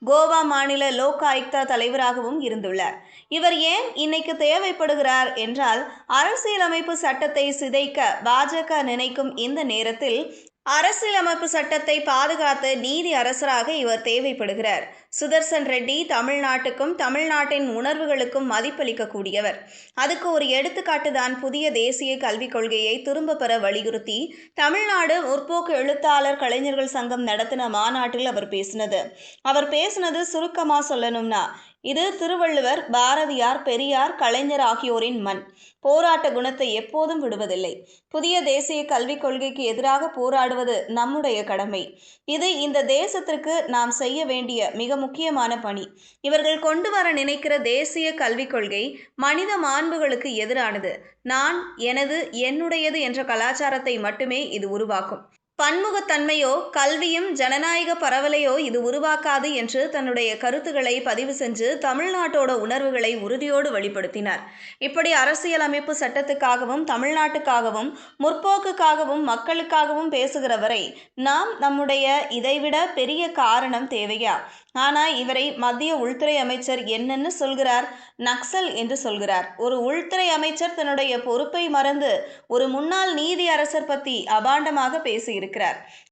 கோவா மாநில லோக் ஆயுக்தா தலைவராகவும் இருந்துள்ளார். இவர் ஏன் இன்னைக்கு தேவைப்படுகிறார் என்றால், அரசியலமைப்பு சட்டத்தை சிதைக்க பாஜக நினைக்கும் இந்த நேரத்தில் அரசியலமைப்பு சட்டத்தை பாதுகாத்த நீதி அரசராக இவர் தேவைப்படுகிறார். சுதர்சன் ரெட்டி தமிழ்நாட்டுக்கும் தமிழ்நாட்டின் உணர்வுகளுக்கும் மதிப்பளிக்கக்கூடியவர். அதுக்கு ஒரு எடுத்துக்காட்டு தான் புதிய தேசிய கல்விக் கொள்கையை திரும்ப பெற வலியுறுத்தி தமிழ்நாடு முற்போக்கு எழுத்தாளர் கலைஞர்கள் சங்கம் நடத்தின மாநாட்டில் அவர் பேசினது சுருக்கமா சொல்லணும்னா, இது திருவள்ளுவர், பாரதியார், பெரியார், கலைஞர் ஆகியோரின் மண். போராட்ட குணத்தை எப்போதும் விடுவதில்லை. புதிய தேசிய கல்விக் கொள்கைக்கு எதிராக போராடுவது நம்முடைய கடமை. இது இந்த தேசத்திற்கு நாம் செய்ய வேண்டிய மிக முக்கியமான பணி. இவர்கள் கொண்டு வர நினைக்கிற தேசிய கல்விக் கொள்கை மனித மாண்புகளுக்கு எதிரானது. நான், எனது, என்னுடையது என்ற கலாச்சாரத்தை மட்டுமே இது உருவாக்கும். பன்முகத்தன்மையோ கல்வியும் ஜனநாயக பரவலையோ இது உருவாக்காது என்று தன்னுடைய கருத்துக்களை பதிவு செஞ்சு தமிழ்நாட்டோட உணர்வுகளை உறுதியோடு வெளிப்படுத்தினார். இப்படி அரசியலமைப்பு சட்டத்துக்காகவும் தமிழ்நாட்டுக்காகவும் முற்போக்குக்காகவும் மக்களுக்காகவும் பேசுகிறவரை நாம் நம்முடைய இதைவிட பெரிய காரணம் தேவையா? ஆனா இவரை மத்திய உள்துறை அமைச்சர் என்னன்னு சொல்கிறார்? நக்சல் என்று சொல்கிறார். ஒரு உள்துறை அமைச்சர் தன்னுடைய பொறுப்பை மறந்து ஒரு முன்னாள் நீதி அரசர் பத்தி அபாண்டமாக பேசியிருக்கிறார்.